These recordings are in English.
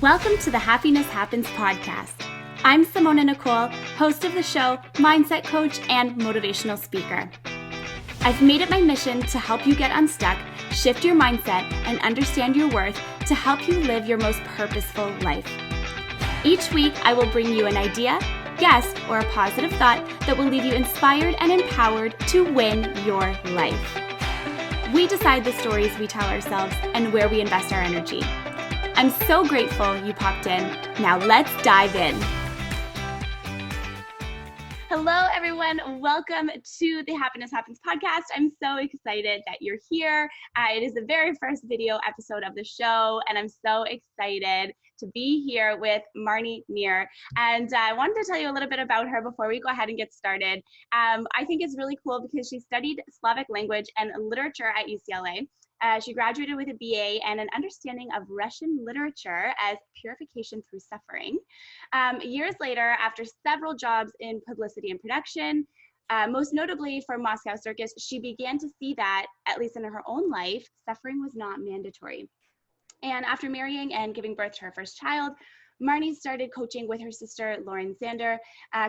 Welcome to the Happiness Happens podcast. I'm Simona Nicole, host of the show, mindset coach, and motivational speaker. I've made it my mission to help you get unstuck, shift your mindset, and understand your worth to help you live your most purposeful life. Each week, I will bring you an idea, guest, or a positive thought that will leave you inspired and empowered to win your life. We decide the stories we tell ourselves and where we invest our energy. I'm so grateful you popped in. Now let's dive in. Hello, everyone. Welcome to the Happiness Happens podcast. I'm so excited that you're here. It is the very first video episode of the show, and I'm so excited to be here with Marnie Nir. And I wanted to tell you a little bit about her before we go ahead and get started. I think it's really cool because she studied Slavic language and literature at UCLA. She graduated with a BA and an understanding of Russian literature as purification through suffering. Years later, after several jobs in publicity and production, most notably for Moscow Circus, she began to see that, at least in her own life, suffering was not mandatory. And after marrying and giving birth to her first child, Marnie started coaching with her sister, Lauren Zander,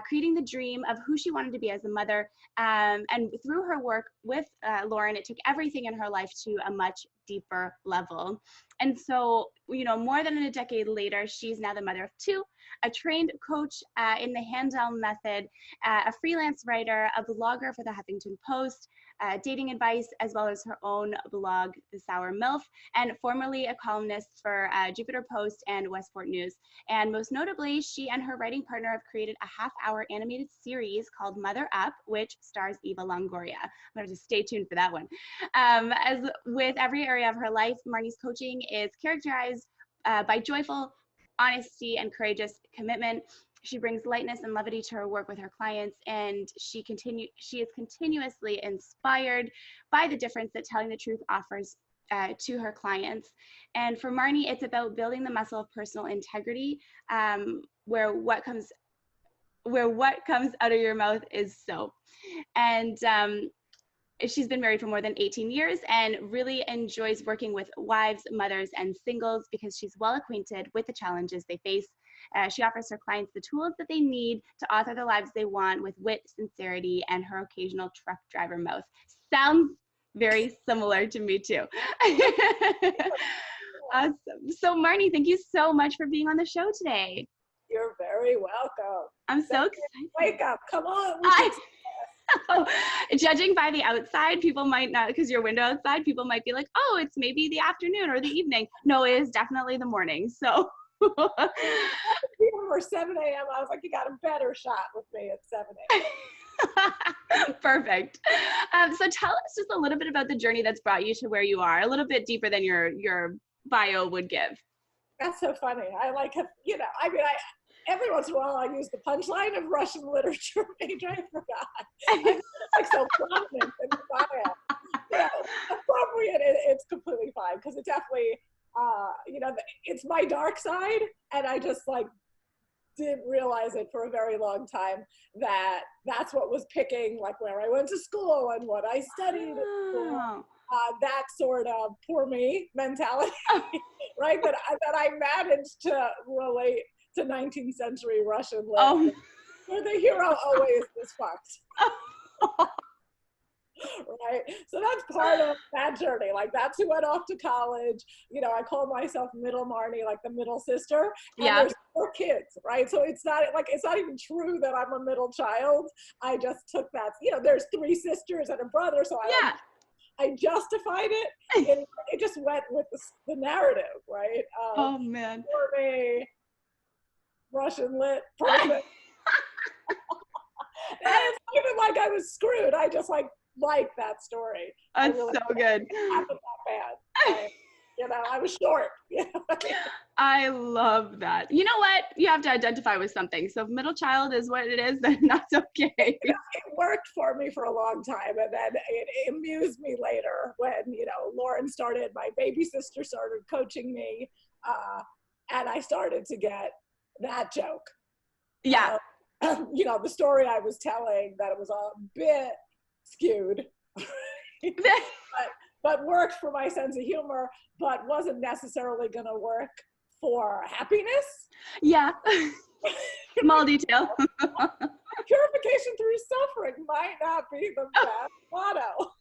creating the dream of who she wanted to be as a mother. And through her work with Lauren, it took everything in her life to a much deeper level. And so, more than a decade later, she's now the mother of two, a trained coach in the Handel Method, a freelance writer, a blogger for the Huffington Post, DatingAdvice, as well as her own blog, the Sour MILF, and formerly a columnist for Jupiter Post and Westport News. And most notably, she and her writing partner have created a half-hour animated series called Mother Up, which stars Eva Longoria. I'm going to just stay tuned for that one. As with every area of her life, Marnie's coaching is characterized by joyful honesty and courageous commitment. She brings lightness and levity to her work with her clients, and she is continuously inspired by the difference that telling the truth offers to her clients. And for Marnie, it's about building the muscle of personal integrity, where what comes out of your mouth is so. And she's been married for more than 18 years and really enjoys working with wives, mothers, and singles because she's well acquainted with the challenges they face. She offers her clients the tools that they need to author the lives they want with wit, sincerity, and her occasional truck driver mouth. Sounds very similar to me too. Awesome. So Marnie, thank you so much for being on the show today. You're very welcome. I'm so excited. Wake up, come on. Judging by the outside, people might not, because your window outside, people might be like, oh, it's maybe the afternoon or the evening. No, it is definitely the morning. So or 7 a.m. I was like, you got a better shot with me at 7 a.m. Perfect. So tell us just a little bit about the journey that's brought you to where you are, a little bit deeper than your bio would give. That's so funny. I every once in a while I use the punchline of Russian literature major. I forgot. It's like so prominent in the bio. Yeah, appropriate. It's completely fine because it definitely, it's my dark side, and I just didn't realize it for a very long time that that's what was picking where I went to school and what I studied at school. That sort of poor me mentality, right? That I managed to relate to 19th century Russian literature, where the hero always was fucked. Right? So that's part of that journey. That's who went off to college. I call myself middle Marnie, the middle sister. And there's 4 kids, right? So it's not even true that I'm a middle child. I just took that, there's 3 sisters and a brother. So I justified it. It just went with the narrative, right? Oh man. For me, Russian lit person. And it's not even like I was screwed. I just like that story. That's really so good. It happened that bad. I was short. I love that. You know what? You have to identify with something. So if middle child is what it is, then that's okay. It worked for me for a long time, and then it amused me later when Lauren started. My baby sister started coaching me, and I started to get that joke. Yeah. The story I was telling, that it was a bit skewed, but worked for my sense of humor, but wasn't necessarily going to work for happiness. Yeah. Small detail. Purification through suffering might not be the best motto.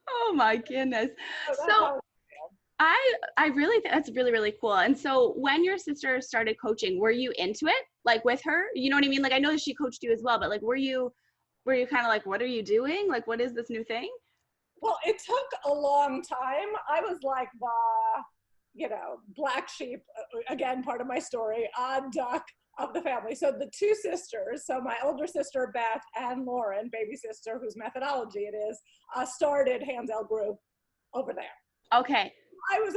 Oh my goodness. So I really think that's really, really cool. And so when your sister started coaching, were you into it? Like with her? You know what I mean? Like I know that she coached you as well, but like were you kind of like, what are you doing? Like what is this new thing? Well, it took a long time. I was like the, black sheep, again, part of my story, odd duck of the family. So the two sisters, so my older sister, Beth, and Lauren, baby sister, whose methodology it is, started Handel Group over there. Okay. I was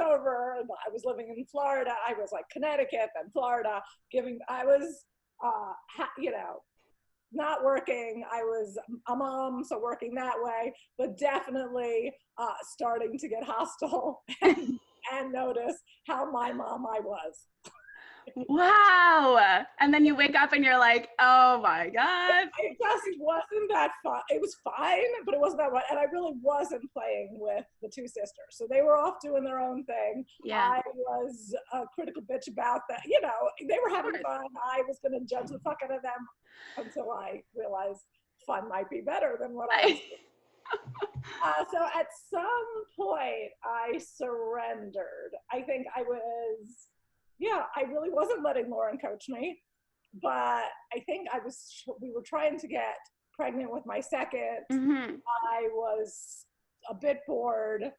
living in Florida. I was like Connecticut, then Florida, I was, not working. I was a mom, so working that way, but definitely starting to get hostile and notice how my mom I was. Wow. And then you wake up and you're like, oh my God. It just wasn't that fun. It was fine, but it wasn't that fun. And I really wasn't playing with the two sisters. So they were off doing their own thing. Yeah. I was a critical bitch about that. They were having fun. I was going to judge the fuck out of them until I realized fun might be better than what I was doing. So at some point, I surrendered. I think I really wasn't letting Lauren coach me, but I think we were trying to get pregnant with my second. Mm-hmm. I was a bit bored.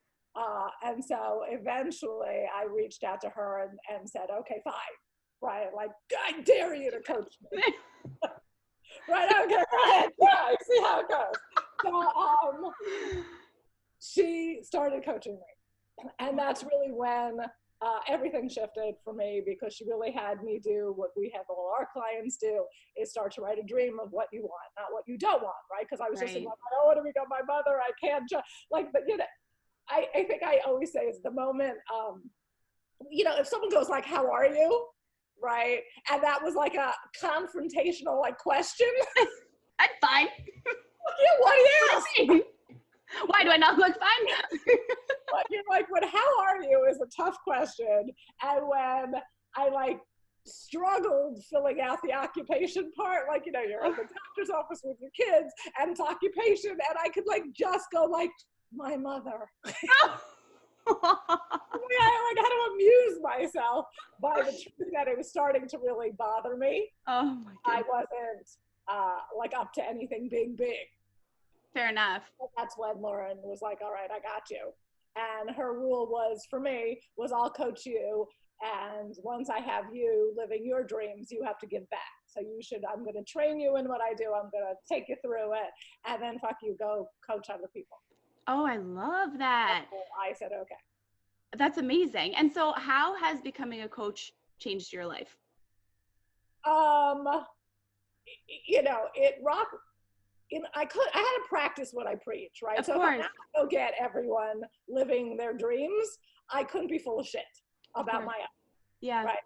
And so eventually I reached out to her and said, okay, fine. Right. Like, I dare you to coach me. Right. Okay. Right. Yeah. See how it goes. So, she started coaching me. And that's really when everything shifted for me, because she really had me do what we have all our clients do, is start to write a dream of what you want, not what you don't want, right? Because I was just like, I don't want to become my mother. I can't but I think I always say it's the moment, if someone goes like, how are you? Right? And that was like a confrontational question. I'm fine. Yeah, what is? Why do I not look fine? But you're like, how are you is a tough question. And when I struggled filling out the occupation part, you're in the doctor's office with your kids and it's occupation, and I could just go my mother. I had to amuse myself by the truth that it was starting to really bother me. Oh my God. I wasn't up to anything being big. Fair enough. That's when Lauren was like, all right, I got you. And her rule for me was I'll coach you. And once I have you living your dreams, you have to give back. So I'm going to train you in what I do. I'm going to take you through it. And then fuck you, go coach other people. Oh, I love that. So I said, okay. That's amazing. And so how has becoming a coach changed your life? It rocked. I had to practice what I preach, right? Of so course. if I have to go get everyone living their dreams, I couldn't be full of shit about my own. Yeah. Right.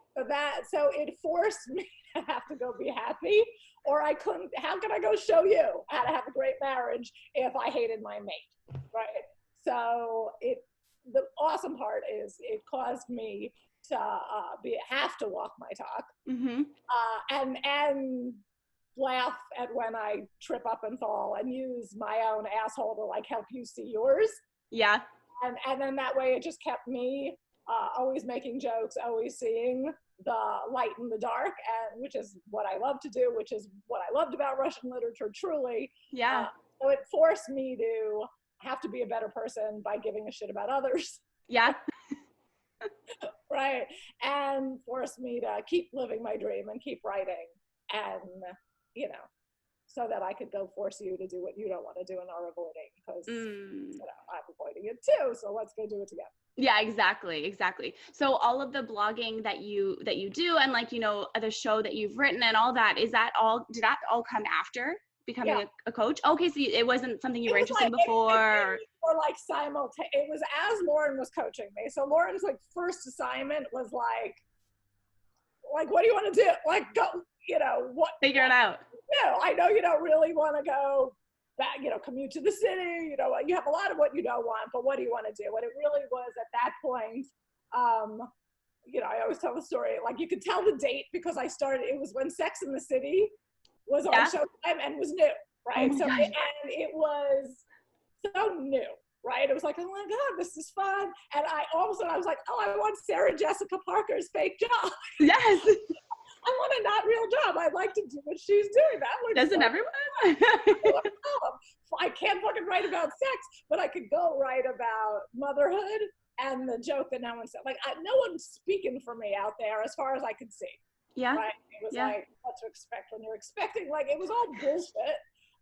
So it forced me to have to go be happy, or how could I go show you how to have a great marriage if I hated my mate? Right. So the awesome part is it caused me to have to walk my talk. Mm-hmm. And laugh at when I trip up and fall and use my own asshole to help you see yours. Yeah. And then that way it just kept me always making jokes, always seeing the light in the dark, and which is what I love to do, which is what I loved about Russian literature, truly. Yeah. So it forced me to have to be a better person by giving a shit about others. Yeah. Right. And forced me to keep living my dream and keep writing, and so that I could go force you to do what you don't want to do and are avoiding, because I'm avoiding it too. So let's go do it together. Yeah, exactly. So all of the blogging that you do, and the show that you've written and all that, did that all come after becoming a coach? Okay, so it wasn't something you were interested in before. Or simultaneous. It was as Lauren was coaching me. So Lauren's first assignment was what do you want to do? Go, what? Figure it out. I know you don't really want to go back, commute to the city. You have a lot of what you don't want, but what do you want to do? And it really was at that point, You know, I always tell the story, like you could tell the date because it was when Sex and the City was on Showtime and was new, right? Oh So, my gosh. and it was so new, right? It was like, oh my God, this is fun. And all of a sudden I was like, oh, I want Sarah Jessica Parker's fake job. Yes. I want a not real job. I'd like to do what she's doing. That looks Doesn't so everyone? I can't fucking write about sex, but I could go write about motherhood and the joke that no one said. Like, no one's speaking for me out there as far as I could see. Yeah. Right? It was like, what to expect when you're expecting, like, it was all bullshit.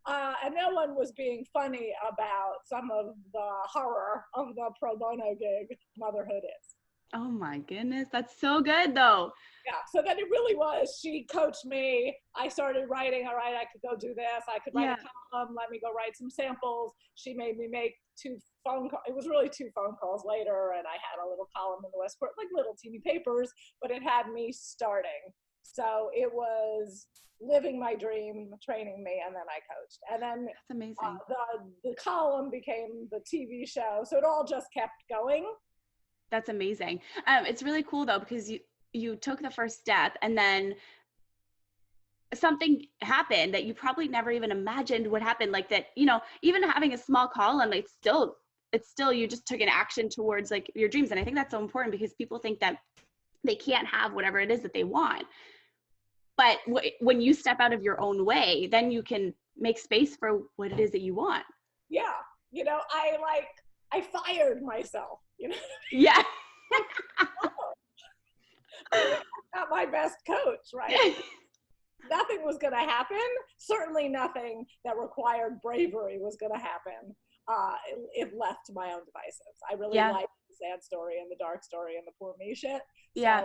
And no one was being funny about some of the horror of the pro bono gig motherhood is. Oh my goodness. That's so good though. Yeah, so then it really was, she coached me. I started writing, all right, I could go do this. I could write a column, let me go write some samples. She made me make 2 phone calls. It was really 2 phone calls later, and I had a little column in the Westport, like little teeny papers, but it had me starting. So it was living my dream, training me, and then I coached. And then that's amazing. The column became the TV show. So it all just kept going. That's amazing. It's really cool though, because you took the first step and then something happened that you probably never even imagined would happen, like that, you know, even having a small column, it's still you just took an action towards like your dreams. And I think that's so important because people think that they can't have whatever it is that they want. But when you step out of your own way, then you can make space for what it is that you want. Yeah. You know, I fired myself, you know? Yeah. Not my best coach, right? Nothing was going to happen. Certainly nothing that required bravery was going to happen if left to my own devices. I really like the sad story and the dark story and the poor me shit. So I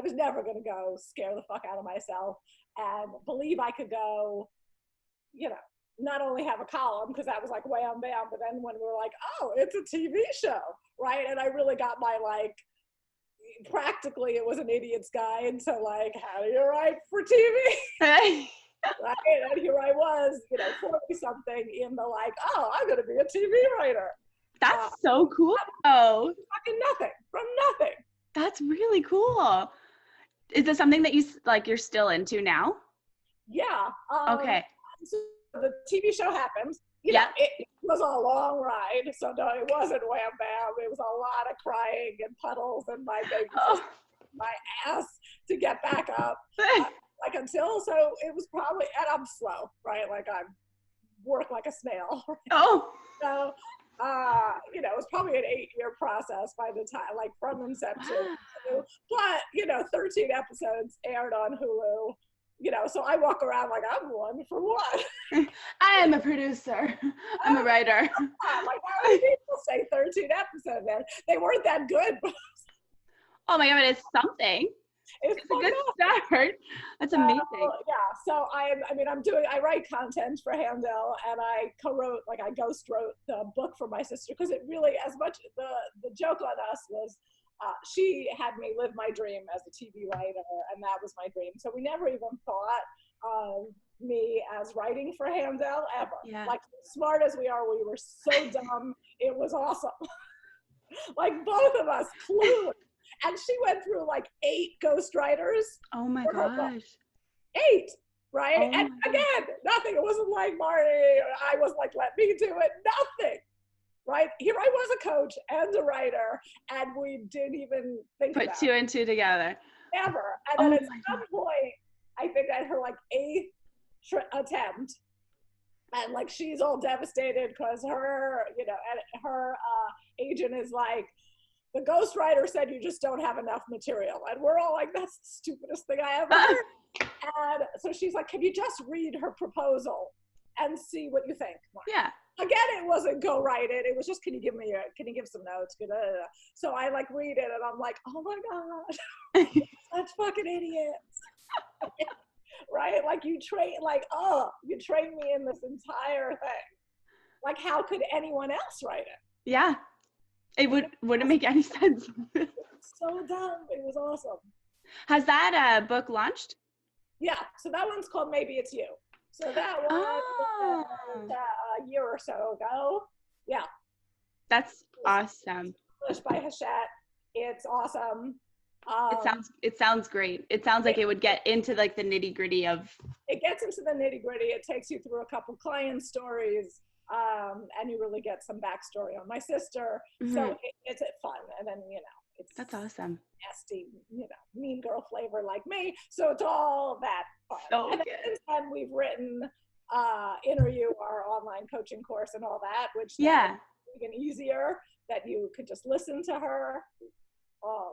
was never going to go scare the fuck out of myself and believe I could go, you know, not only have a column, because that was like way on down, but then when we were like, oh, it's a TV show, right? And I really got my, like, practically it was an idiot's guide to, like, how do you write for TV? Right? And here I was, you know, 40-something in the, like, oh, I'm going to be a TV writer. That's so cool. Oh, fucking nothing, from nothing. That's really cool. Is this something that you're still into now? Yeah. Okay. So the TV show happened. You know, it was a long ride, so no, it wasn't wham bam. It was a lot of crying and puddles and my baby, my ass to get back up. Like until, so it was probably, and I'm slow, right? Like I work like a snail. Right? Oh. So, you know, it was probably an 8-year process by the time, like from inception. But, you know, 13 episodes aired on Hulu. You know, so I walk around like I'm one for one. I am a producer. I'm a writer. Like, how many people say 13 episodes? Man? They weren't that good. But oh my God, it's something. It's a good start. That's amazing. Yeah, so I write content for Handel, and I ghost wrote the book for my sister, because it really, as much, the joke on us was, she had me live my dream as a TV writer, and that was my dream. So we never even thought of me as writing for Handel ever. Yeah. Like, smart as we are, we were so dumb. It was awesome. Like, both of us clueless. And she went through like 8 ghostwriters. Oh my gosh. 8, right? Oh, and again, nothing. It wasn't like Marnie. I was like, let me do it. Nothing. Right? Here I was a coach and a writer, and we didn't even think about it. Put 2 and 2 together. Never. And then at some point, I think at her like 8th attempt, and like she's all devastated because her, you know, and her agent is like, the ghostwriter said you just don't have enough material. And we're all like, that's the stupidest thing I ever heard. And so she's like, can you just read her proposal and see what you think? Yeah. Again, it wasn't go write it. It was just, can you give some notes? So I like read it, and I'm like, oh my God, such fucking idiots. Right? Like you train me in this entire thing. Like, how could anyone else write it? Yeah. It wouldn't make any sense. So dumb. It was awesome. Has that book launched? Yeah. So that one's called Maybe It's You. So that was a year or so ago. Yeah. That's awesome. Published by Hachette. It's awesome. It sounds great. It sounds like it would get into like the nitty gritty of. It gets into the nitty gritty. It takes you through a couple client stories, and you really get some backstory on my sister. So it's fun. And then, it's That's awesome. nasty, mean girl flavor like me. So it's all that fun. So and good. since then we've written Interview, our online coaching course and all that, which is even easier, that you could just listen to her.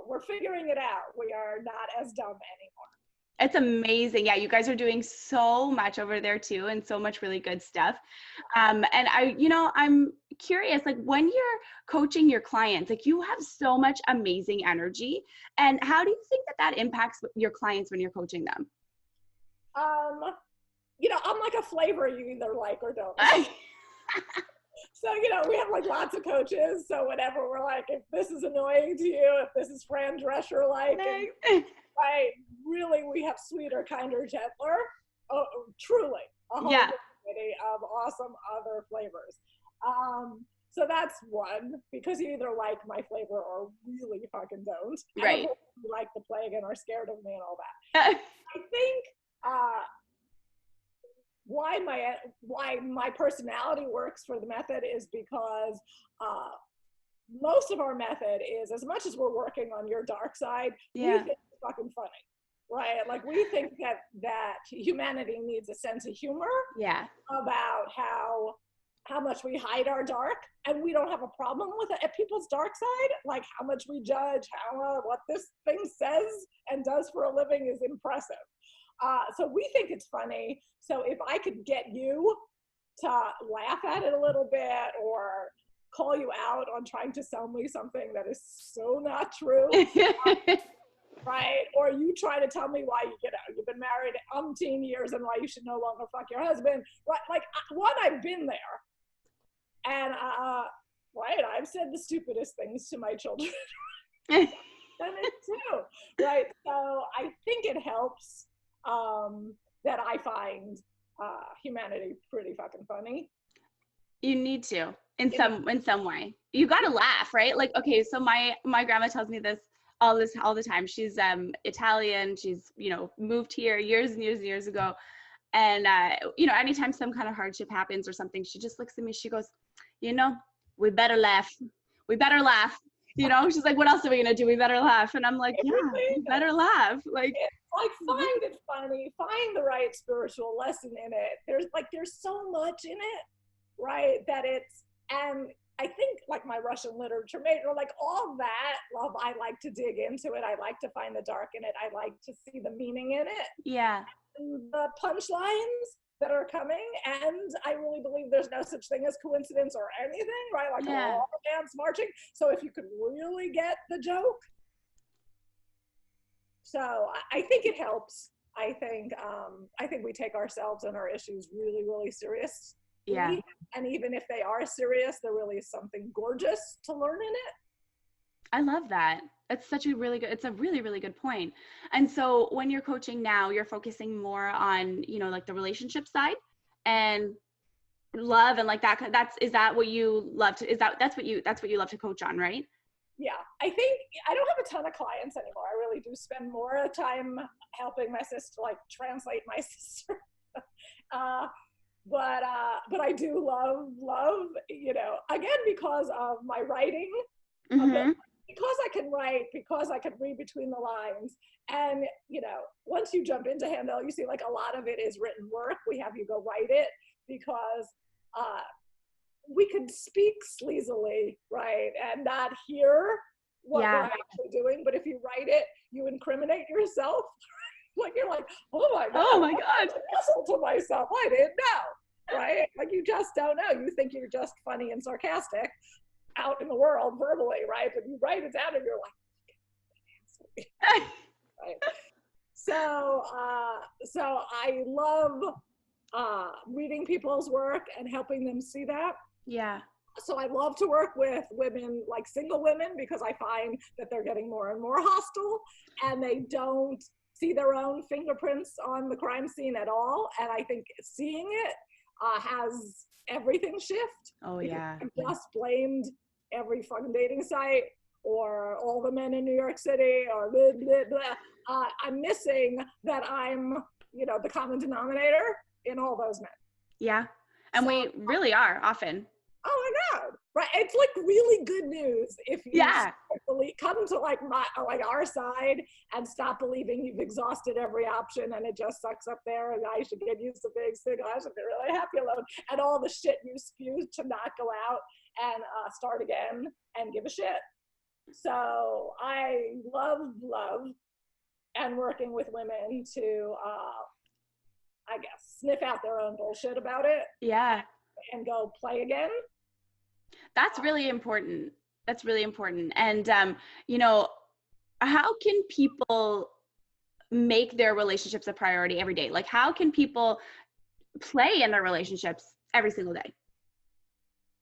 We're figuring it out. We are not as dumb anymore. It's amazing. Yeah, you guys are doing so much over there too, and so much really good stuff. And I'm curious, like when you're coaching your clients, like you have so much amazing energy. And how do you think that impacts your clients when you're coaching them? I'm like a flavor you either like or don't like. So, we have like lots of coaches. So whenever we're like, if this is annoying to you, if this is Fran Drescher like, right, really, we have sweeter, kinder, gentler. Oh, truly, a whole variety of awesome other flavors. So that's one, because you either like my flavor or really fucking don't. Right. You like the plague and are scared of me and all that. I think why my personality works for the method is because most of our method is, as much as we're working on your dark side, we think it's fucking funny, right? Like we think that humanity needs a sense of humor about how much we hide our dark, and we don't have a problem with it at people's dark side. Like how much we judge, what this thing says and does for a living is impressive. So we think it's funny. So if I could get you to laugh at it a little bit, or call you out on trying to sell me something that is so not true, right? Or you try to tell me why you've been married umpteen years and why you should no longer fuck your husband. Right? Like one, I've been there, and right, I've said the stupidest things to my children. Done it too, right? So I think it helps. That I find humanity pretty fucking funny. You need to, in some way. You gotta laugh, right? Like, okay, so my grandma tells me this all the time. She's Italian. She's moved here years and years and years ago, and anytime some kind of hardship happens or something, she just looks at me. She goes, we better laugh. We better laugh. She's like, what else are we gonna do? We better laugh. And I'm like, we better laugh. Like find it funny, find the right spiritual lesson in it. There's so much in it, right? And I think like my Russian literature major, like all that love, I like to dig into it. I like to find the dark in it. I like to see the meaning in it. Yeah. And the punchlines that are coming, and I really believe there's no such thing as coincidence or anything, right? Like all ants marching. So if you could really get the joke, so I think it helps. I think we take ourselves and our issues really, really serious. Yeah. And even if they are serious, there really is something gorgeous to learn in it. I love that. It's a really, really good point. And so when you're coaching now, you're focusing more on, like the relationship side and love and like that. Is that what you love to, that's what you love to coach on, right? Yeah, I think I don't have a ton of clients anymore. I really do spend more time helping my sister, like translate my sister. But I do love, again, because of my writing, because I can write, because I can read between the lines. And, once you jump into Handel, you see like a lot of it is written work. We have you go write it because we can speak sleazily, right, and not hear what we're actually doing. But if you write it, you incriminate yourself. Like you're like, oh my God, I whistled to myself. I didn't know, right? Like you just don't know. You think you're just funny and sarcastic out in the world verbally, right? But you write it down and you're like, right? So I love reading people's work and helping them see that. Yeah. So I love to work with women, like single women, because I find that they're getting more and more hostile and they don't see their own fingerprints on the crime scene at all. And I think seeing it has everything shift. Oh yeah. I just blamed every fucking dating site or all the men in New York City, or blah, blah, blah. I'm missing that I'm, the common denominator in all those men. Yeah. And we really are often. Oh my God. Right. It's like really good news if you come to like our side and stop believing you've exhausted every option and it just sucks up there and I should get used to being single. I should be really happy alone, and all the shit you spew to not go out and start again and give a shit. So I love and working with women to, I guess, sniff out their own bullshit about it. Yeah. And go play again. That's really important. That's really important. And, how can people make their relationships a priority every day? Like, how can people play in their relationships every single day?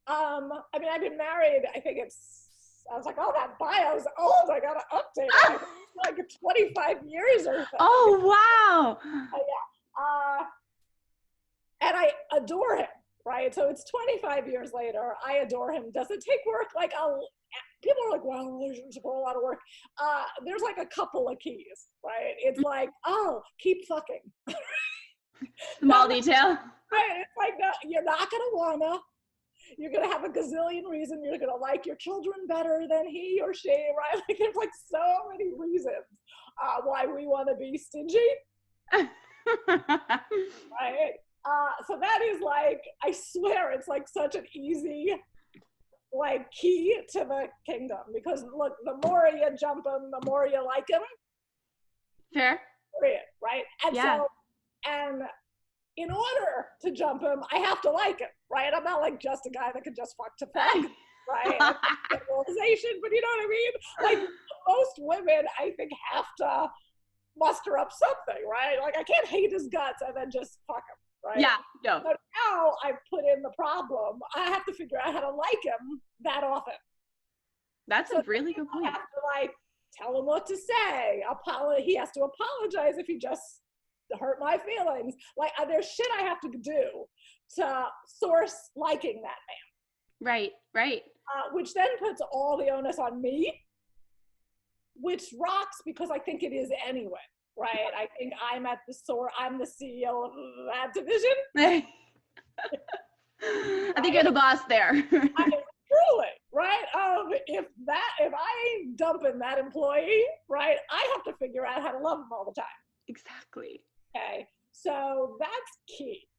I've been married, I was like, oh, that bio's old. I got to update it. Like 25 years or so. Oh, wow. Yeah. And I adore him. Right. So it's 25 years later. I adore him. Does it take work? Like, people are like, well, relationships are a lot of work. There's like a couple of keys, right? It's like, oh, keep fucking. Small detail. Right. It's like, no, you're not going to wanna. You're going to have a gazillion reasons. You're going to like your children better than he or she, right? Like, there's like so many reasons why we want to be stingy. Right. So that is like, I swear it's like such an easy like key to the kingdom, because look, the more you jump him, the more you like him. Fair. Period, right? And so, and in order to jump him, I have to like him, right? I'm not like just a guy that can just fuck to fuck, right? Realization, but you know what I mean? Like most women, I think, have to muster up something, right? Like I can't hate his guts and then just fuck him. Right? Yeah, no. So now I've put in the problem. I have to figure out how to like him that often. That's a really good point. I have to like tell him what to say. He has to apologize if he just hurt my feelings. Like there's shit I have to do to source liking that man. Right. Which then puts all the onus on me, which rocks because I think it is anyway. Right, I think I'm the CEO of that division. I think you're the boss there. Truly, right? If I ain't dumping that employee, right, I have to figure out how to love him all the time. Exactly. Okay, so that's key.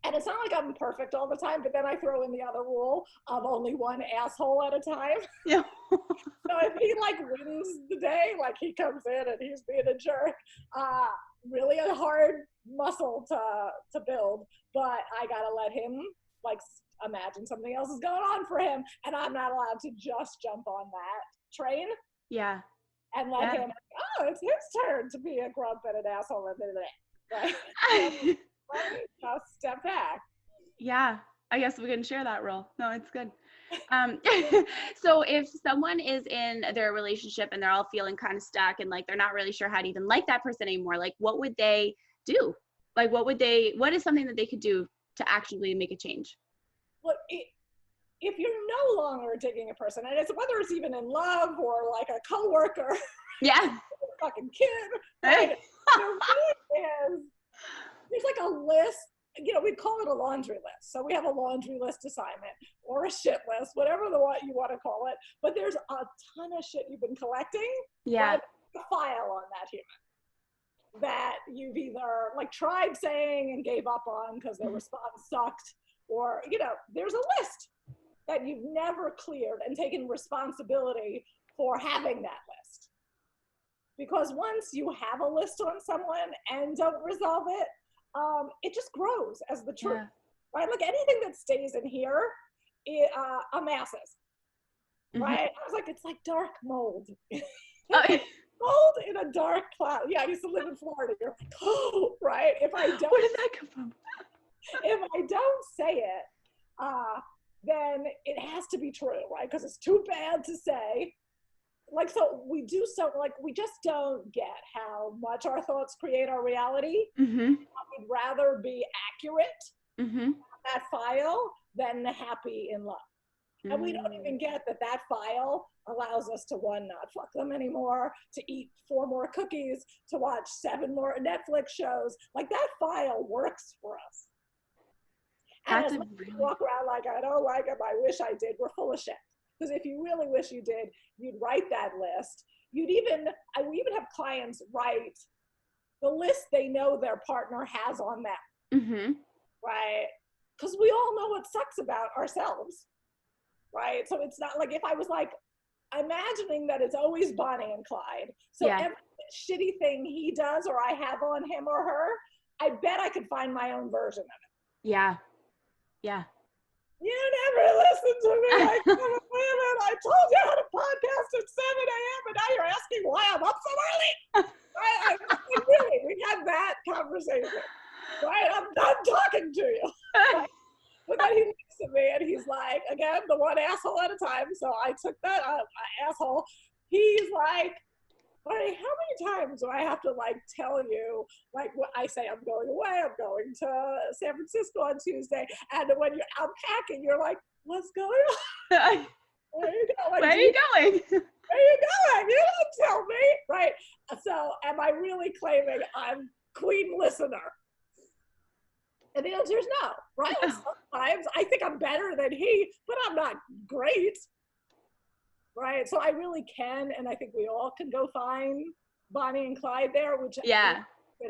And it's not like I'm perfect all the time, but then I throw in the other rule of only one asshole at a time. Yeah. So if he like wins the day, like he comes in and he's being a jerk, really a hard muscle to build, but I gotta let him like imagine something else is going on for him, and I'm not allowed to just jump on that train. Yeah. And let him, it's his turn to be a grump and an asshole, right? Just step back. Yeah, I guess we can share that role. No, it's good. So if someone is in their relationship and they're all feeling kind of stuck and like they're not really sure how to even like that person anymore, like what would they do? Like what is something that they could do to actually make a change? Look, if you're no longer digging a person, and it's whether it's even in love or like a coworker, yeah, a fucking kid, right? There's like a list, we call it a laundry list. So we have a laundry list assignment or a shit list, whatever you want to call it. But there's a ton of shit you've been collecting. Yeah. Right? A file on that human that you've either like tried saying and gave up on because their response sucked, or, there's a list that you've never cleared and taken responsibility for having that list. Because once you have a list on someone and don't resolve it, it just grows as the truth, right? Like anything that stays in here, it amasses, right? I was like, it's like dark mold. Mold in a dark cloud. Yeah, I used to live in Florida. You're like, oh, right? If I don't, where did that come from? If I don't say it, then it has to be true, right? Because it's too bad to say. Like, so we just don't get how much our thoughts create our reality. Mm-hmm. We'd rather be accurate on that file than happy in love. Mm-hmm. And we don't even get that file allows us to, one, not fuck them anymore, to eat 4 more cookies, to watch 7 more Netflix shows. Like, that file works for us. And as much as we walk around like, I don't like them, I wish I did, we're full of shit. Because if you really wish you did, you'd write that list. We even have clients write the list they know their partner has on them, Mm-hmm. right? Because we all know what sucks about ourselves, right? So it's not like if I was like imagining that it's always Bonnie and Clyde. So every shitty thing he does or I have on him or her, I bet I could find my own version of it. Yeah. Yeah. You never listen to me. I told you how to podcast at 7 a.m. and now you're asking why I'm up so early. Right? Really, we had that conversation. Right? I'm done talking to you. Right? But then he looks at me and he's like, again, the one asshole at a time. So I took that asshole. He's like, Marnie, how many times do I have to like tell you, like what I say, I'm going away, I'm going to San Francisco on Tuesday, and when I'm packing, you're like, what's going on? Where are you going? Where are you going? Where are you going? You don't tell me, right? So am I really claiming I'm queen listener? And the answer is no, right? Sometimes I think I'm better than he, but I'm not great. Right, so I really can, and I think we all can go find Bonnie and Clyde there, which it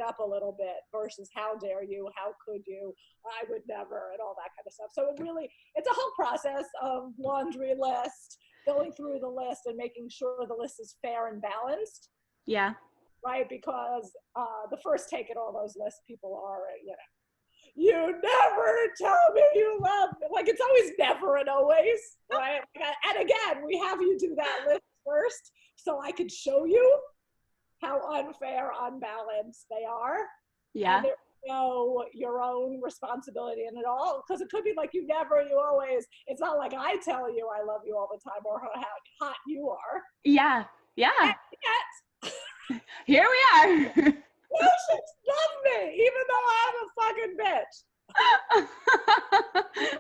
up a little bit versus how dare you, how could you, I would never, and all that kind of stuff. So it's a whole process of laundry list, going through the list and making sure the list is fair and balanced. Yeah. Right, because the first take at all those lists, people are, you never tell me you love me. Like, it's always never and always, right? And again, we have you do that list first so I could show you how unfair, unbalanced they are. Yeah. And there's no your own responsibility in it all. Because it could be like you never, you always. It's not like I tell you I love you all the time or how hot you are. Yeah. Yeah. And yet, here we are. You should love me, even though I'm a fucking bitch.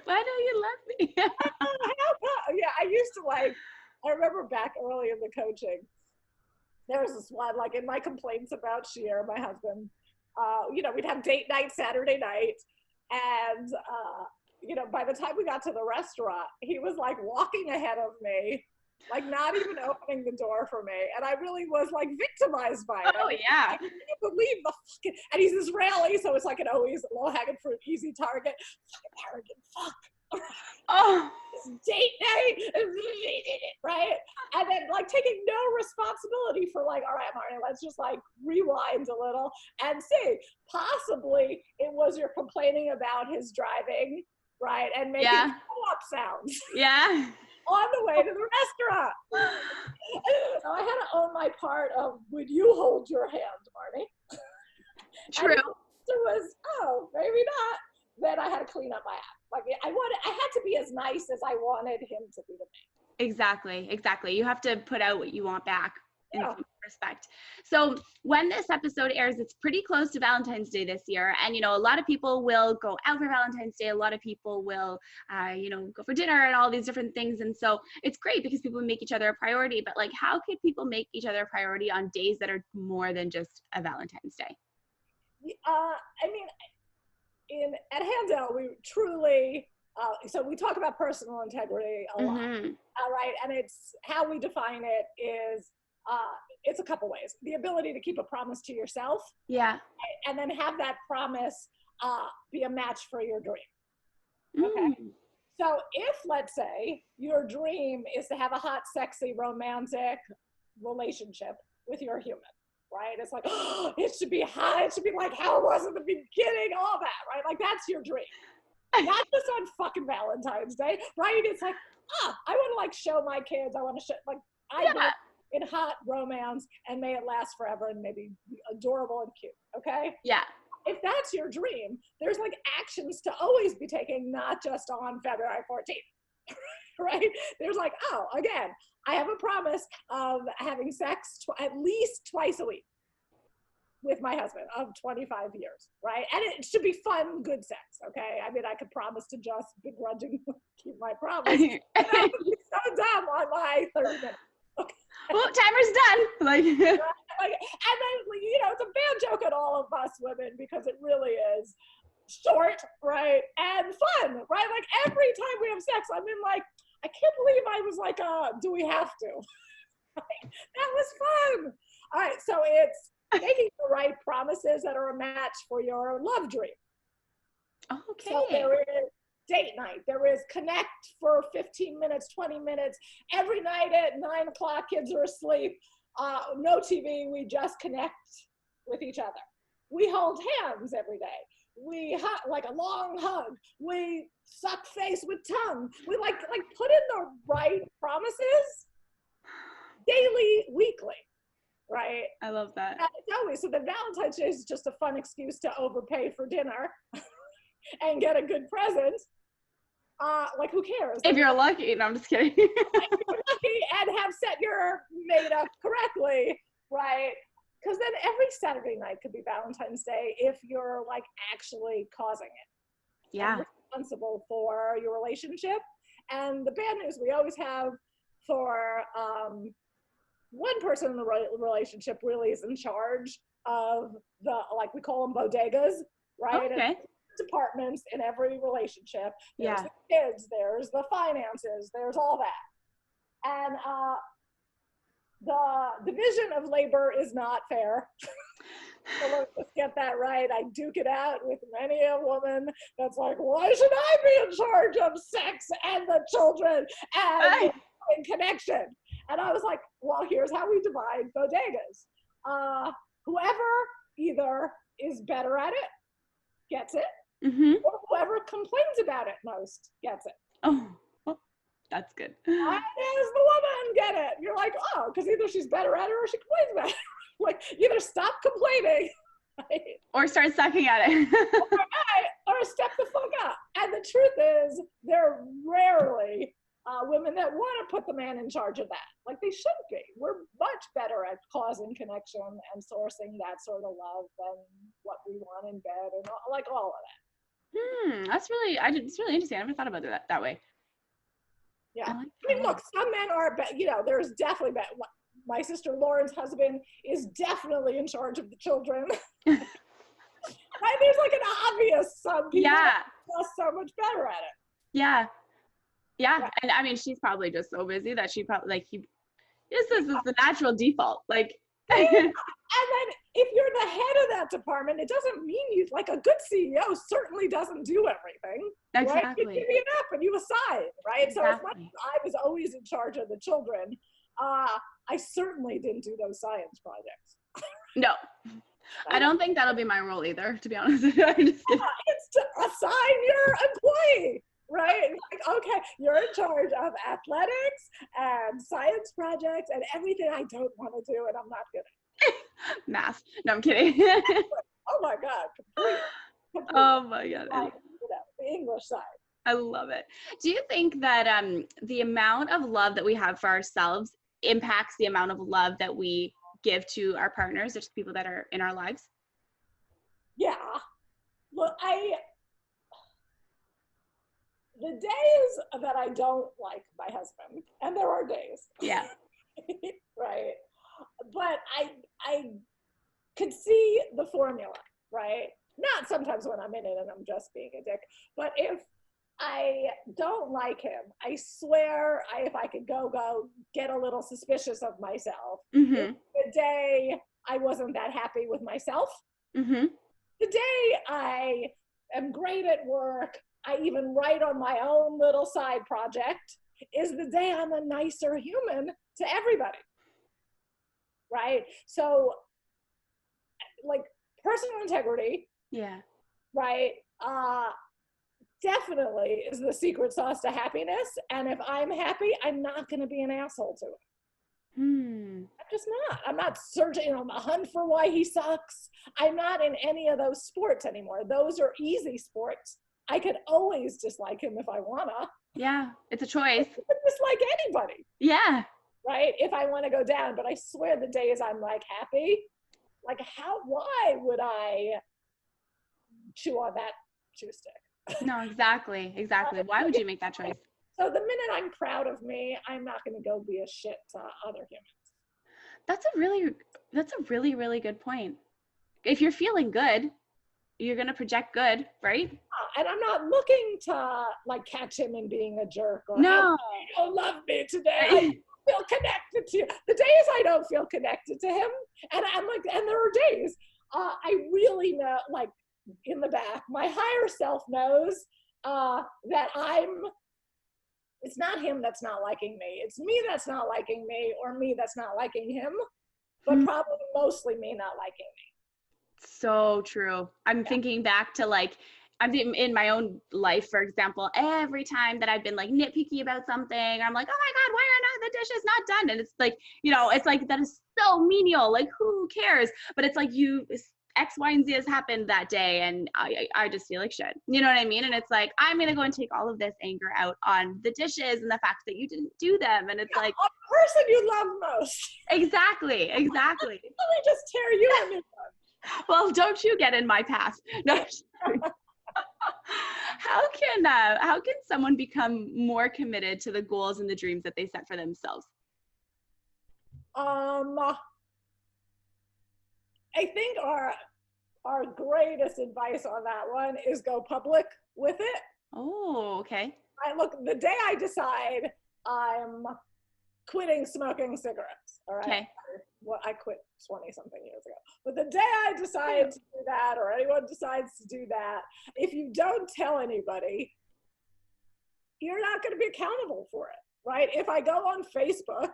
Why don't you love me? Yeah, I used to I remember back early in the coaching, there was this one, like in my complaints about Sheer, my husband, we'd have date night Saturday night. And, by the time we got to the restaurant, he was like walking ahead of me, like not even opening the door for me. And I really was like victimized by it. Oh, yeah. I can't believe the fucking, and he's Israeli, so it's like an always low-hanging fruit, easy target. Fucking arrogant fuck. Oh. Date night, right? And then like taking no responsibility for like, all right, Marnie, let's just like rewind a little and see. Possibly it was you're complaining about his driving, right? And making pull-up sounds. Yeah. On the way to the restaurant. So I had to own my part of, would you hold your hand, Marnie? True. And it was, maybe not. Then I had to clean up my act. Like I had to be as nice as I wanted him to be to me. Exactly. You have to put out what you want back in some respect. So when this episode airs, it's pretty close to Valentine's Day this year. And, a lot of people will go out for Valentine's Day. A lot of people will, go for dinner and all these different things. And so it's great because people make each other a priority. But like, how could people make each other a priority on days that are more than just a Valentine's Day? At Handel, we truly, so we talk about personal integrity a lot, right? And it's how we define it is, it's a couple ways. The ability to keep a promise to yourself. Yeah. And then have that promise be a match for your dream. Okay. So if, let's say, your dream is to have a hot, sexy, romantic relationship with your human, right? It's like, it should be hot. It should be like how it was at the beginning, all that, right? Like that's your dream. Not just on fucking Valentine's Day, right? It's like, I want to like show my kids. I want to show, like, I want in hot romance and may it last forever and maybe adorable and cute, okay? Yeah. If that's your dream, there's like actions to always be taking, not just on February 14th, right? There's like, again, I have a promise of having sex at least twice a week with my husband of 25 years, right? And it should be fun, good sex, okay? I mean, I could promise to just begrudgingly keep my promise. And that would be so dumb on my 30 minutes. Okay. Well, timer's done. Like, And then, it's a bad joke at all of us women because it really is short, right? And fun, right? Like every time we have sex, I'm in like, I can't believe I was like, do we have to? Right? That was fun. All right, so it's making the right promises that are a match for your love dream. okay. So there is date night. There is connect for 15 minutes, 20 minutes. Every night at 9 o'clock, kids are asleep. No TV, we just connect with each other. We hold hands every day. We hug, like a long hug. We suck face with tongue. We like put in the right promises daily, weekly, right? I love that. And it's always, so the Valentine's Day is just a fun excuse to overpay for dinner and get a good present. Like, who cares? If you're lucky. No, I'm just kidding. If you're lucky and have set your mate up correctly, right? Because then every Saturday night could be Valentine's Day if you're like actually causing it. Yeah. And responsible for your relationship. And the bad news we always have for one person in the relationship really is in charge of the, like we call them bodegas, right? Okay. Departments in every relationship. There's Yeah. the kids, there's the finances, there's all that. And the division of labor is not fair. So let's get that right. I duke it out with many a woman that's like, why should I be in charge of sex and the children and the connection? And I was like, well, here's how we divide bodegas. Whoever either is better at it gets it, or whoever complains about it most gets it. Oh, that's good. Why does the woman get it? You're like, oh, because either she's better at it or she complains about it. Like, either stop complaining, right? Or start sucking at it. or step the fuck up. And the truth is, there are rarely women that want to put the man in charge of that. Like, they should be. We're much better at causing connection and sourcing that sort of love than what we want in bed and all of that. That's really, it's really interesting. I never thought about it that way. Yeah. I mean, look, some men are, there's definitely, my sister Lauren's husband is definitely in charge of the children. Right? There's like an obvious, some people are just so much better at it. Yeah. And I mean, she's probably just so busy that she probably, this is the natural default. Like, and then if you're the head of that department, it doesn't mean you, like, a good CEO certainly doesn't do everything. Exactly. Right? You give it up and you assign, right? Exactly. So as much as I was always in charge of the children, I certainly didn't do those science projects. No. I don't think that'll be my role either, to be honest. It's to assign your employee, right? Like, okay, you're in charge of athletics and science projects and everything I don't want to do and I'm not good at. Math. No, I'm kidding. Oh my God. Completely. Oh my God. The English side. I love it. Do you think that the amount of love that we have for ourselves impacts the amount of love that we give to our partners or to people that are in our lives? Yeah. Look, the days that I don't like my husband, and there are days. Yeah. Right. But I could see the formula, right? Not sometimes when I'm in it and I'm just being a dick, but if I don't like him, I swear if I could go get a little suspicious of myself. The day I wasn't that happy with myself, the day I am great at work, I even write on my own little side project, is the day I'm a nicer human to everybody, right? So, like, personal integrity, right, definitely is the secret sauce to happiness. And if I'm happy, I'm not going to be an asshole to him. I'm just not. I'm not searching on the hunt for why he sucks. I'm not in any of those sports anymore. Those are easy sports. I could always dislike him if I wanna. Yeah, it's a choice. I could dislike anybody. Yeah. Right? If I want to go down. But I swear the days I'm like happy, like why would I chew on that chew stick? No, exactly. Why would you make that choice? So the minute I'm proud of me, I'm not going to go be a shit to other humans. That's a really, really good point. If you're feeling good, you're going to project good, right? And I'm not looking to like catch him in being a jerk or No. how you don't love me today. I feel connected to you. The days I don't feel connected to him, and I'm like, and there are days I really know, like in the back, my higher self knows that it's not him that's not liking me. It's me that's not liking me, or me that's not liking him, but probably mostly me not liking me. So true. I'm thinking back to like, I'm in my own life, for example, every time that I've been like nitpicky about something, I'm like, oh my God, why are the dishes not done? And it's like, it's like, that is so menial. Like, who cares? But it's like X, Y, and Z has happened that day, and I just feel like shit. You know what I mean? And it's like, I'm going to go and take all of this anger out on the dishes and the fact that you didn't do them. And it's like, on the person you love most. Exactly. Let me just tear you a new one. Well, don't you get in my path. No. How can someone become more committed to the goals and the dreams that they set for themselves? I think our greatest advice on that one is go public with it. Oh, okay. The day I decide I'm quitting smoking cigarettes, all right? Okay. Well, I quit 20 something years ago. But the day I decide to do that, or anyone decides to do that, if you don't tell anybody, you're not going to be accountable for it, right? If I go on Facebook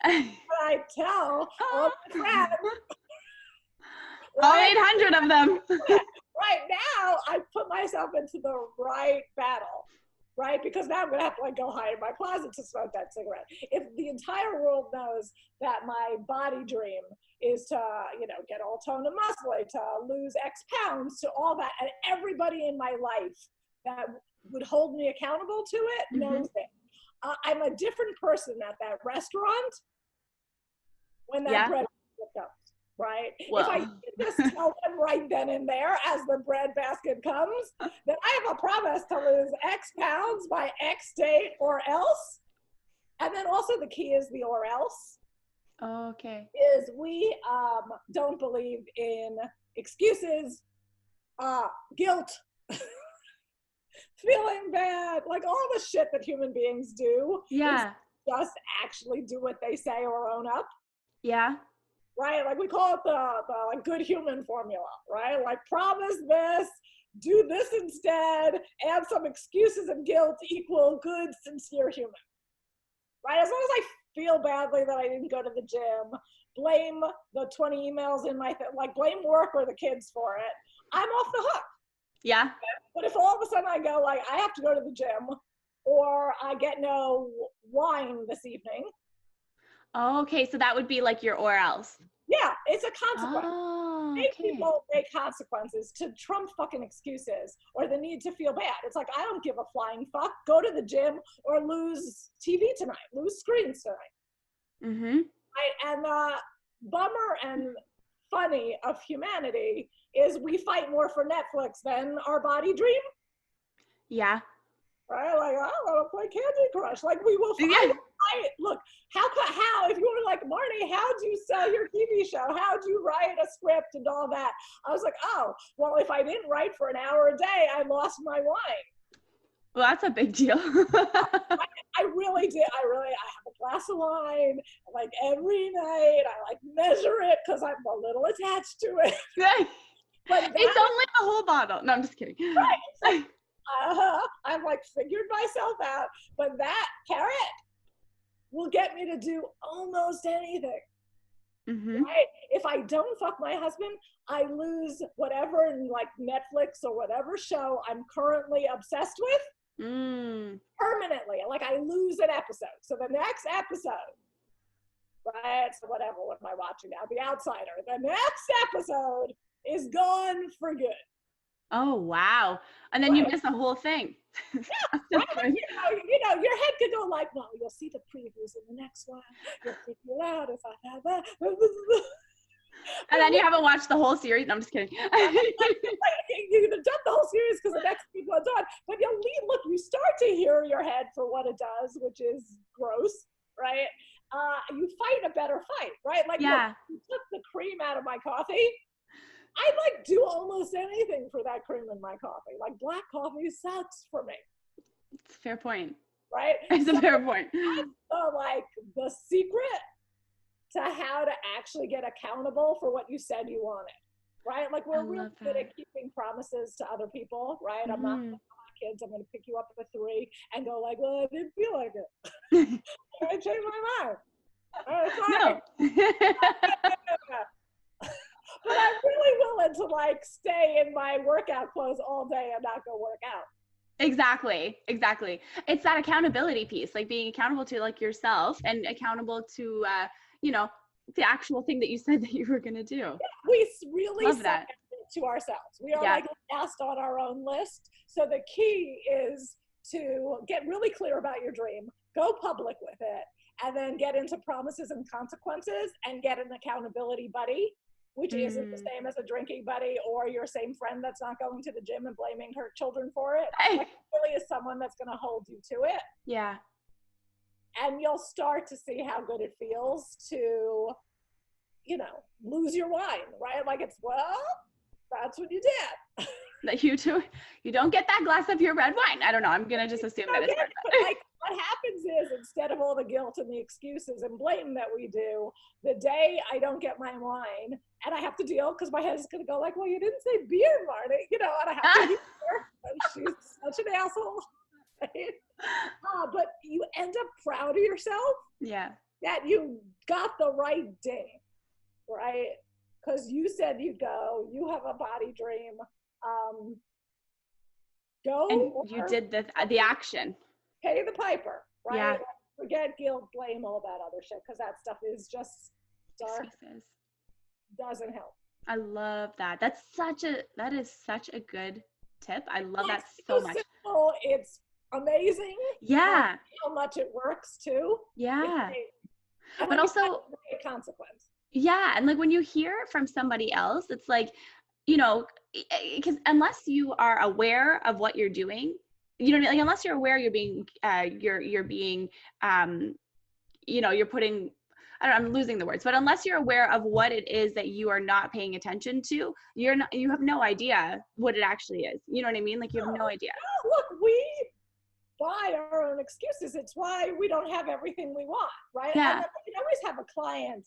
and I tell all my friends, all 800 of them. Right now, I put myself into the right battle, right? Because now I'm going to have to like go hide in my closet to smoke that cigarette. If the entire world knows that my body dream is to, get all toned and muscly, to lose X pounds, to all that, and everybody in my life that would hold me accountable to it knows it. I'm a different person at that restaurant when that bread comes, right? Well. If I just tell them right then and there as the bread basket comes that I have a promise to lose X pounds by X date or else. And then also the key is the or else. Okay. Is we don't believe in excuses, guilt, feeling bad, like all the shit that human beings do. Yeah. Just actually do what they say or own up. Yeah. Right? Like we call it the like good human formula, right? Like promise this, do this instead, add some excuses and guilt equal good, sincere human. Right? As long as I feel badly that I didn't go to the gym, blame the 20 emails in my, blame work or the kids for it, I'm off the hook. Yeah. But if all of a sudden I go like, I have to go to the gym or I get no wine this evening. Oh, okay. So that would be like your or else. Yeah, it's a consequence. Oh, okay. People make consequences to trump fucking excuses or the need to feel bad. It's like, I don't give a flying fuck. Go to the gym or lose TV tonight, lose screens tonight. Right? And the bummer and funny of humanity is we fight more for Netflix than our body dream. Yeah. Right? Like, I want to play Candy Crush. Like, we will fight. Look, how, if you were like, Marnie, how'd you sell your TV show? How'd you write a script and all that? I was like, oh, well, if I didn't write for an hour a day, I lost my wine. Well, that's a big deal. I really did. I have a glass of wine, like every night. I like measure it because I'm a little attached to it. But it's only the whole bottle. No, I'm just kidding. Right. It's like, I've like figured myself out, but that carrot will get me to do almost anything. Right? If I don't fuck my husband, I lose whatever like Netflix or whatever show I'm currently obsessed with permanently. Like I lose an episode. So the next episode, right? So whatever, what am I watching now? The Outsider. The next episode is gone for good. Oh, wow. And then you miss the whole thing. Yeah, right? you know, your head could go like, well, you'll see the previews in the next one. You'll figure it out if I have that. And then you haven't watched the whole series. No, I'm just kidding. You're gonna dump the whole series because the next one's on. But you start to hear your head for what it does, which is gross, right? You fight a better fight, right? Like, look, you took the cream out of my coffee. I'd like do almost anything for that cream in my coffee. Like, black coffee sucks for me. It's a fair point. Right? It's a fair point. That's the secret to how to actually get accountable for what you said you wanted. Right? Like, we're really good at keeping promises to other people, right? I'm not my kids, I'm going to pick you up at 3 and go like, well, I didn't feel like it. I changed my mind. No. But I'm really willing to stay in my workout clothes all day and not go work out. Exactly. It's that accountability piece, like being accountable to yourself and accountable to, the actual thing that you said that you were going to do. Yeah, we really love that to ourselves. We are last on our own list. So the key is to get really clear about your dream, go public with it, and then get into promises and consequences and get an accountability buddy, which isn't the same as a drinking buddy or your same friend that's not going to the gym and blaming her children for it. Like, really is someone that's going to hold you to it. Yeah. And you'll start to see how good it feels to, lose your wine, right? Like, that's what you did. That you don't get that glass of your red wine. I don't know. I'm going to just assume that it's what happens is, instead of all the guilt and the excuses and blame that we do, the day I don't get my wine and I have to deal, because my head's going to go like, well, you didn't say beer, Marnie, and I have to hear her. She's such an asshole. Right? But you end up proud of yourself. Yeah. That you got the right day, right? Because you said you'd go, you have a body dream. Go. And you did the action. Pay the piper, right? Yeah. Forget guilt, blame, all that other shit, because that stuff is just dark. Doesn't help. I love that. That is such a good tip. I love that so much. Simple, it's amazing. Yeah. How much it works too. Yeah. But also a consequence. Yeah. And when you hear from somebody else, it's because unless you are aware of what you're doing, unless you're aware you're being, you're putting, I'm losing the words, but unless you're aware of what it is that you are not paying attention to, you have no idea what it actually is. You know what I mean? You have no idea. No, look, we buy our own excuses. It's why we don't have everything we want, right? Yeah. And you always have a client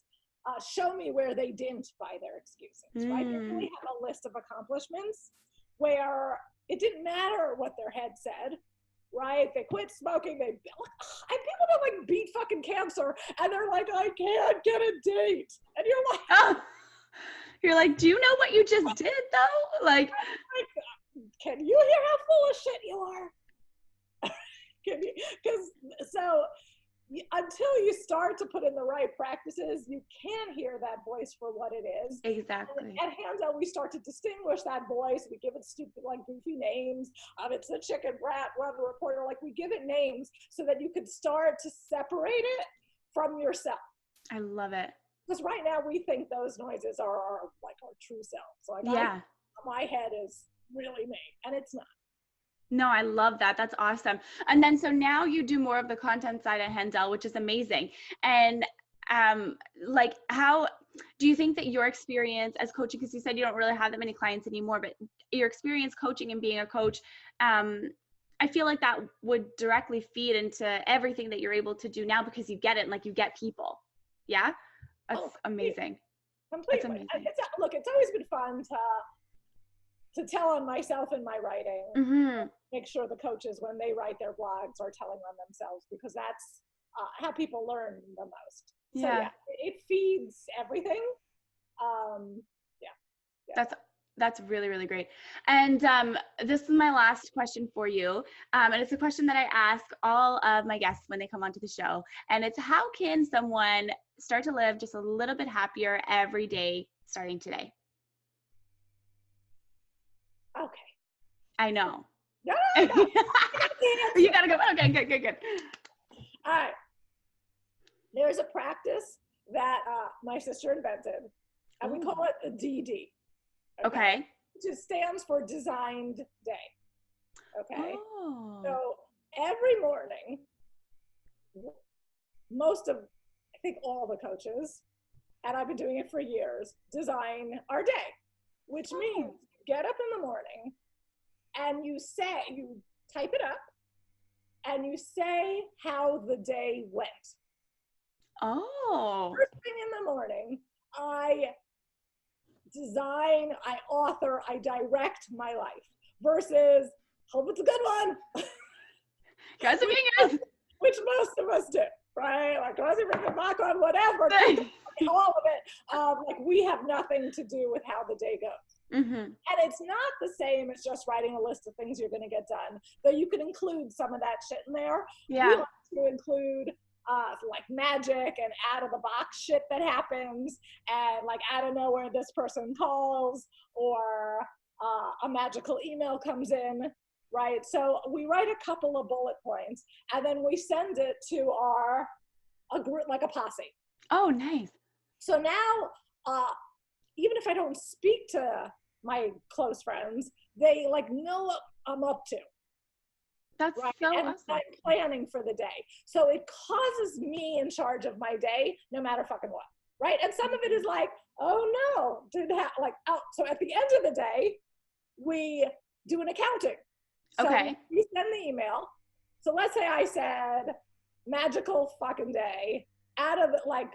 show me where they didn't buy their excuses, right? They really have a list of accomplishments where it didn't matter what their head said, right? They quit smoking. And people that beat fucking cancer, and they're like, I can't get a date. And you're like, oh. You're like, do you know what you just did though? Can you hear how full of shit you are? Until you start to put in the right practices, you can hear that voice for what it is. Exactly. At Handel, we start to distinguish that voice. We give it stupid, goofy names. It's the chicken rat, weather reporter. We give it names so that you can start to separate it from yourself. I love it. Because right now we think those noises are our true selves. My head is really me, and it's not. No, I love that. That's awesome. And then, so now you do more of the content side at Handel, which is amazing. And how do you think that your experience as coaching, because you said you don't really have that many clients anymore, but your experience coaching and being a coach, I feel like that would directly feed into everything that you're able to do now, because you get it, and you get people. Yeah. That's amazing. Completely. That's amazing. It's always been fun to tell on myself in my writing. Mm-hmm. Make sure the coaches, when they write their blogs, are telling on themselves, because that's how people learn the most. Yeah. So it feeds everything. That's really, really great. And this is my last question for you. And it's a question that I ask all of my guests when they come onto the show. And it's, how can someone start to live just a little bit happier every day starting today? Okay. I know. No. You gotta go. Okay, good. All right. There's a practice that my sister invented. And we call it the DD. Okay. Which just stands for Designed Day. Okay. Oh. So every morning, most of, I think all the coaches, and I've been doing it for years, design our day, which means you get up in the morning and you type it up and you say how the day went. Oh. First thing in the morning, I design, I author, I direct my life versus hope it's a good one. Cross your fingers. Which most of us do, right? Like cross your fingers, knock on whatever, all of it. Like we have nothing to do with how the day goes. Mm-hmm. And it's not the same as just writing a list of things you're going to get done, though you can include some of that shit in there. Yeah. We like to include like magic and out of the box shit that happens, and like out of nowhere this person calls, or a magical email comes in, right? So we write a couple of bullet points and then we send it to a group, like a posse. Oh, nice. So now, even if I don't speak to my close friends, they like know what I'm up to. That's right? so and awesome. I'm planning for the day. So it causes me in charge of my day, no matter fucking what, right? And some of it is like, oh no, so at the end of the day, we do an accounting. So Okay. we send the email. So let's say I said, magical fucking day, out of like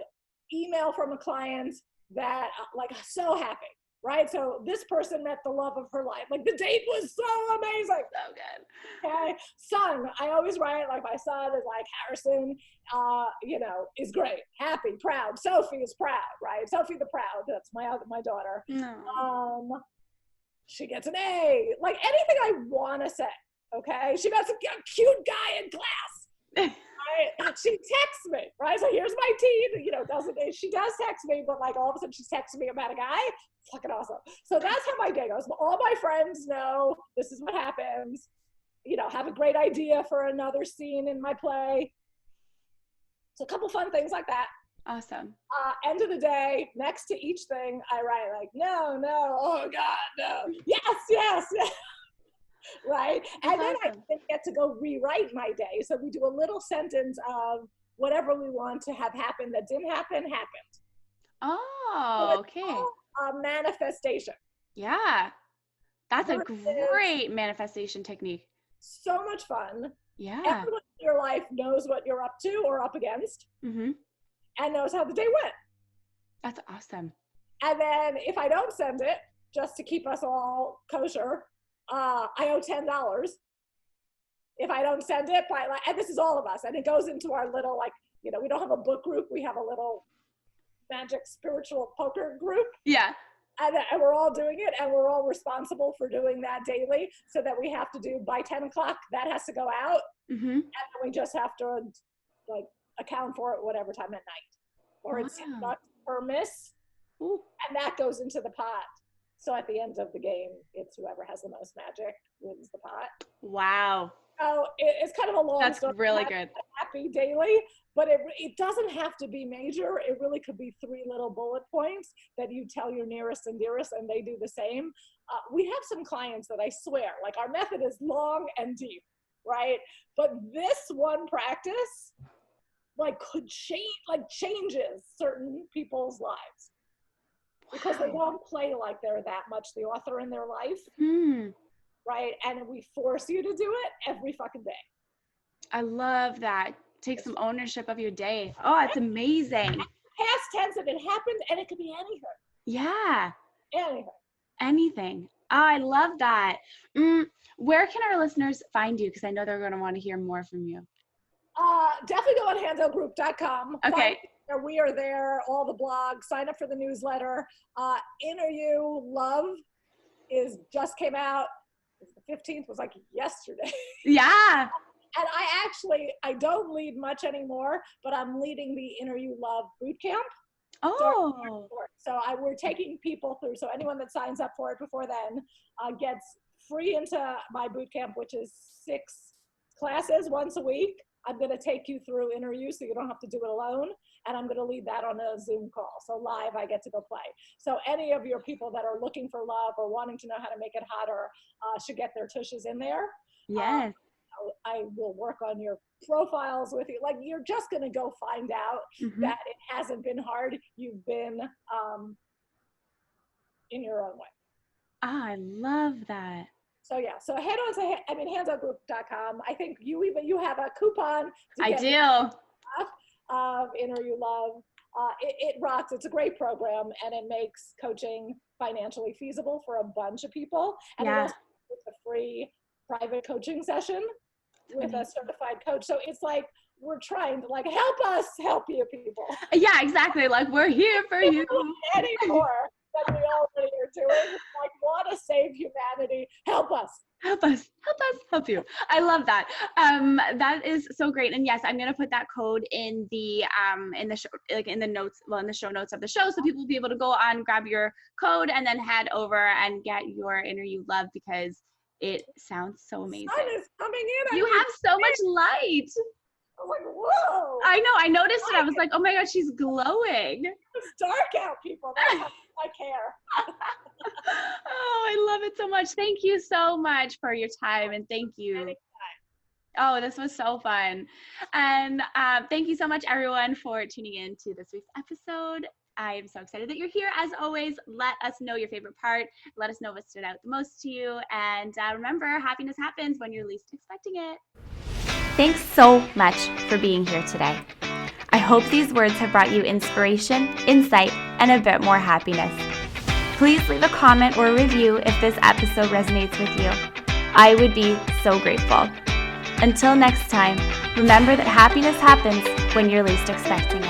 email from a client that like so happy, right? So this person met the love of her life. Like the date was so amazing. So good. Okay. Son, I always write like my son is like Harrison, is great, happy, proud. Sophie is proud, right? Sophie the proud. That's my daughter. No. She gets an A. Like anything I want to say. Okay. She met a cute guy in class. Right? She texts me, right? So here's my teen, she does text me, but like all of a sudden she's texting me about a guy. Fucking awesome. So that's how my day goes. All my friends know this is what happens. Have a great idea for another scene in my play. So a couple fun things like that. Awesome. End of the day, next to each thing, I write like, no, oh God, no. Yes. Right? And then I get to go rewrite my day. So we do a little sentence of whatever we want to have happen that didn't happen, happened. Oh, so okay. A manifestation. Yeah. That's a great manifestation technique. So much fun. Yeah. Everyone in your life knows what you're up to or up against, mm-hmm. and knows how the day went. That's awesome. And then if I don't send it, just to keep us all kosher, I owe $10. If I don't send it and this is all of us, and it goes into our little, we don't have a book group. We have a little magic spiritual poker group. Yeah. And we're all doing it, and we're all responsible for doing that daily, so that we have to do by 10 o'clock, that has to go out. Mm-hmm. And then we just have to account for it whatever time at night, or it's not per miss. Ooh. And that goes into the pot. So at the end of the game, it's whoever has the most magic wins the pot. Wow. So it's kind of a long That's story. really good. Happy daily, but it doesn't have to be major. It really could be 3 little bullet points that you tell your nearest and dearest, and they do the same. We have some clients that I swear, our method is long and deep, right? But this one practice, could changes certain people's lives. Because they don't play like they're that much the author in their life, right? And we force you to do it every fucking day. I love that. Take some ownership of your day. Oh, it's amazing. Past tense, and it happened, and it could be anything. Yeah. Anything. Oh, I love that. Where can our listeners find you? Because I know they're going to want to hear more from you. Definitely go on handelgroup.com. Okay. We are there, all the blogs, sign up for the newsletter. Interview Love just came out. The 15th was yesterday. Yeah. And I don't lead much anymore, but I'm leading the Interview Love bootcamp. Oh. So we're taking people through. So anyone that signs up for it before then gets free into my bootcamp, which is 6 classes once a week. I'm going to take you through interviews so you don't have to do it alone. And I'm going to lead that on a Zoom call. So live, I get to go play. So any of your people that are looking for love or wanting to know how to make it hotter should get their tushes in there. Yes. I will work on your profiles with you. Like, you're just going to go find out that it hasn't been hard. You've been in your own way. I love that. So yeah, so head on to, handelgroup.com. I think you have a coupon. I do. Of Inner You Love. It rocks. It's a great program, and it makes coaching financially feasible for a bunch of people. And it also is a free private coaching session with a certified coach. So it's like, we're trying to, like, help us help you people. Yeah, exactly. Like, we're here for you. Any more than we already are doing. Like, want to save humanity. Help us. Help us, help you. I love that. That is so great. And yes, I'm going to put that code in the show, like in the notes, well, in the show notes of the show, so people will be able to go on, grab your code, and then head over and get your Inner You Love, because it sounds so amazing. The sun is coming in. You have so much light. I'm like, whoa. I know. I noticed it. I was like, oh my God, she's glowing. It's dark out, people. That's how I care. Oh, I love it so much. Thank you so much for your time, and thank you. Anytime. Oh, this was so fun. And thank you so much, everyone, for tuning in to this week's episode. I am so excited that you're here. As always, let us know your favorite part. Let us know what stood out the most to you. And remember, happiness happens when you're least expecting it. Thanks so much for being here today. I hope these words have brought you inspiration, insight, and a bit more happiness. Please leave a comment or a review if this episode resonates with you. I would be so grateful. Until next time, remember that happiness happens when you're least expecting it.